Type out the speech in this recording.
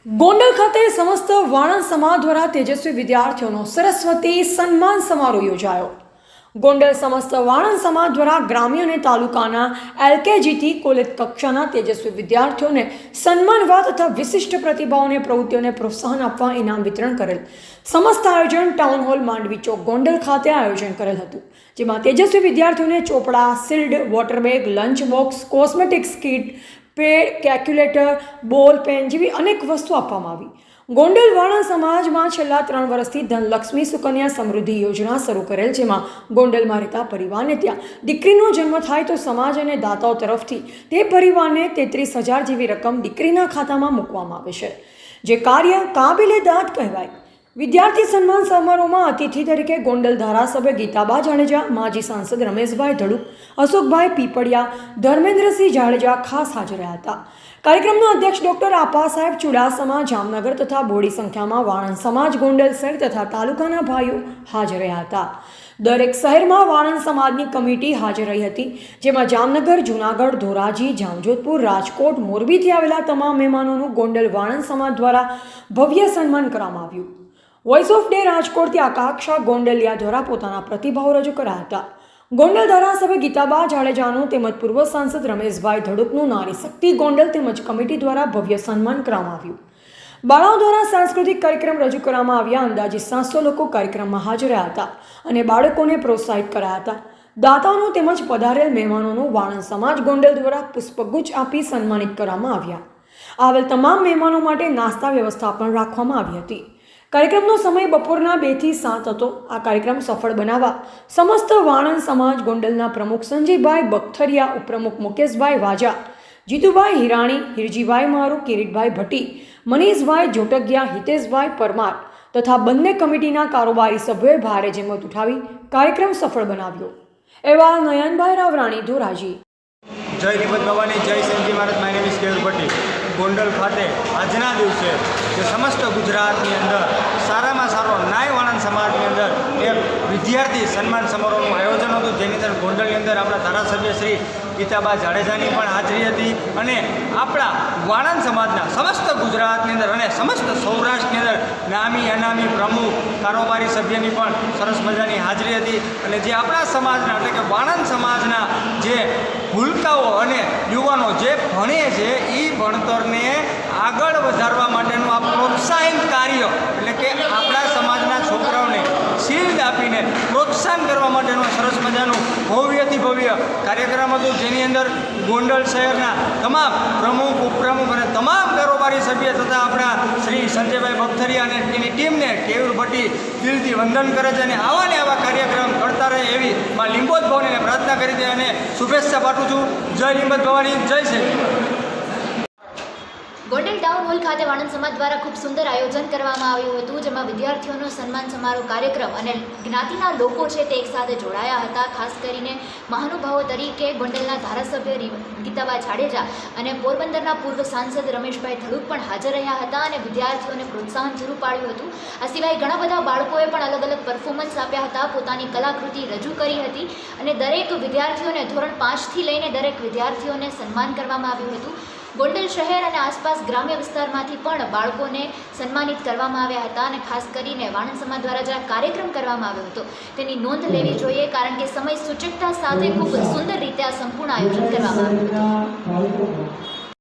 ગોંડલ ખાતે સમસ્ત વાણંદ સમાજ દ્વારા તેજસ્વી વિદ્યાર્થીઓનો સરસ્વતી સન્માન સમારોહ યોજાયો। ગોંડલ સમસ્ત વાણંદ સમાજ દ્વારા ગ્રામ્ય અને તાલુકાના LKGથી કોલેજ કક્ષાના તેજસ્વી વિદ્યાર્થીઓને સન્માનવા તથા વિશિષ્ટ પ્રતિભાઓને પ્રવૃત્તિઓને પ્રોત્સાહન આપવા ઇનામ વિતરણ કરેલ। સમસ્ત આયોજન ટાઉન હોલ માંડવી ચોક ગોંડલ ખાતે આયોજન કરેલ હતું, જેમાં તેજસ્વી વિદ્યાર્થીઓને ચોપડા, shield, water bag, lunch box, cosmetics kit, pad, calculator, ball pen જેવી અનેક વસ્તુ આપવામાં આવી। ગોંડલ વાણંદ સમાજમાં છેલ્લા 3 વર્ષથી ધનલક્ષ્મી સુકન્યા સમૃદ્ધિ યોજના શરૂ કરેલ, જેમાં ગોંડલમાં રહેતા પરિવારને ત્યાં દીકરીનો જન્મ થાય તો સમાજ અને દાતાઓ તરફથી તે પરિવારને 33,000 જેવી રકમ દીકરીના ખાતામાં મૂકવામાં આવે છે, જે કાર્ય કાબિલે દાદ કહેવાય। વિદ્યાર્થી સન્માન સમારોહમાં અતિથિ તરીકે ગોંડલ ધારાસભ્ય ગીતાબા જાડેજા, માજી સાંસદ રમેશભાઈ ધડુક, અશોકભાઈ પીપળિયા, ધર્મેન્દ્રસિંહ જાડેજા ખાસ હાજર રહ્યા હતા। કાર્યક્રમના અધ્યક્ષ ડોક્ટર આપા સાહેબ ચુડાસમા જામનગર તથા બોડી સંખ્યામાં વાણંદ સમાજ ગોંડલ શહેર તથા તાલુકાના ભાઈઓ હાજર રહ્યા હતા। દરેક શહેરમાં વાણંદ સમાજની કમિટી હાજર રહી હતી, જેમાં જામનગર, જૂનાગઢ, ધોરાજી, જામજોધપુર, રાજકોટ, મોરબીથી આવેલા તમામ મહેમાનોનું ગોંડલ વાણંદ સમાજ દ્વારા ભવ્ય સન્માન કરવામાં આવ્યું। વોઇસ ઓફ ડે રાજકોટથી આકાંક્ષા ગોંડલિયા દ્વારા પોતાના પ્રતિભાવો રજૂ કર્યા હતા। ગોંડલ ધારાસભ્ય ગીતાબા જાડેજાનું તેમજ પૂર્વ સાંસદ રમેશભાઈ ધડુકનું નારી શક્તિ ગોંડલ તેમજ કમિટી દ્વારા ભવ્ય સન્માન કરવામાં આવ્યું। બાળાઓ દ્વારા સાંસ્કૃતિક કાર્યક્રમ રજૂ કરવામાં આવ્યા। અંદાજે 700 લોકો કાર્યક્રમમાં હાજર રહ્યા હતા અને બાળકોને પ્રોત્સાહિત કર્યા હતા। દાતાઓનું તેમજ પધારેલ મહેમાનોનું વાણંદ સમાજ ગોંડલ દ્વારા પુષ્પગુચ્છ આપી સન્માનિત કરવામાં આવ્યા। આવેલ તમામ મહેમાનો માટે નાસ્તા વ્યવસ્થા પણ રાખવામાં આવી હતી। કાર્યક્રમનો સમય બપોરના 2 થી 7 હતો। આ કાર્યક્રમ સફળ બનાવવા સમસ્ત વાણંદ સમાજ ગોંડલના પ્રમુખ સંજયભાઈ બખતરિયા, ઉપપ્રમુખ મુકેશભાઈ વાજા, જીતુભાઈ હિરાણી, હિરજીભાઈ મારુ, કિરીટભાઈ ભટ્ટી, મનીષભાઈ જોટગિયા, હિતેશભાઈ પરમાર તથા બંને કમિટીના કારોબારી સભ્યોએ ભારે જહેમત ઉઠાવી કાર્યક્રમ સફળ બનાવ્યો। એવા નયનભાઈ રાવરાણી, ધોરાજી। જય હિંમત ભવાની, જય સંજી મહારાજ। My name is Keyur Bhatti. Gondal ખાતે આજના દિવસે જે સમસ્ત ગુજરાતની અંદર સારામાં સારો નાય વાણંદ સમાજની અંદર એક વિદ્યાર્થી સન્માન સમારોહનું આયોજન હતું, જેની અંદર ગોંડલની અંદર આપણા ધારાસભ્ય શ્રી ગીતાબા જાડેજાની પણ હાજરી હતી અને આપણા વાણંદ સમાજના સમસ્ત ગુજરાતની અંદર અને સમસ્ત સૌરાષ્ટ્રની અંદર નામી અનામી પ્રમુખ કારોબારી સભ્યની પણ સરસ મજાની હાજરી હતી અને જે આપણા સમાજના એટલે કે વાણંદ સમાજના જે ભૂલકાઓ અને યુવાનો જે ભણે છે એ ભણતરને આગળ વધારવા માટેનું આ પ્રોત્સાહન કાર્ય એટલે કે આપણા સમાજના છોકરાઓને શિલ્ડ આપીને પ્રોત્સાહન કરવા માટેનું સરસ મજાનું ભવ્યથી ભવ્ય કાર્યક્રમ હતું, જેની અંદર ગોંડલ શહેરના તમામ પ્રમુખ, ઉપપ્રમુખ અને તમામ કારોબારી સભ્ય તથા આપણા શ્રી સંજયભાઈ બખતરિયા અને તેની ટીમને કેયુર ભટ્ટી દિલથી વંદન કરે છે અને આવા ને આવા કાર્યક્રમ કરતા રહે એવી માં લીંબોદ ભવનીને પ્રાર્થના કરી છે અને શુભેચ્છા પાઠવું છું। જય લીંબોદ ભવાની, જય શ્રી ગોંડલ ટાઉન હોલ ખાતે વાણંદ સમાજ દ્વારા ખૂબ સુંદર આયોજન કરવામાં આવ્યું હતું, જેમાં વિદ્યાર્થીઓનો સન્માન સમારોહ કાર્યક્રમ અને જ્ઞાતિના લોકો છે તે એકસાથે જોડાયા હતા। ખાસ કરીને મહાનુભાવો તરીકે ગોંડલના ધારાસભ્ય ગીતાબા જાડેજા અને પોરબંદરના પૂર્વ સાંસદ રમેશભાઈ ધડુક પણ હાજર રહ્યા હતા અને વિદ્યાર્થીઓને પ્રોત્સાહન પૂરું પાડ્યું હતું। આ સિવાય ઘણા બધા બાળકોએ પણ અલગ અલગ પરફોર્મન્સ આપ્યા હતા, પોતાની કલાકૃતિ રજૂ કરી હતી અને દરેક વિદ્યાર્થીઓને ધોરણ 5 થી લઈને દરેક વિદ્યાર્થીઓને સન્માન કરવામાં આવ્યું હતું। ગોંડલ શહેર અને આસપાસ ગ્રામ્ય વિસ્તારમાંથી પણ બાળકોને સન્માનિત કરવામાં આવ્યા હતા અને ખાસ કરીને વાણંદ સમાજ દ્વારા જે કાર્યક્રમ કરવામાં આવ્યો હતો તેની નોંધ લેવી જોઈએ, કારણ કે સમય સૂચકતા સાથે ખૂબ સુંદર રીતે આ સંપૂર્ણ આયોજન કરવામાં આવ્યું હતું।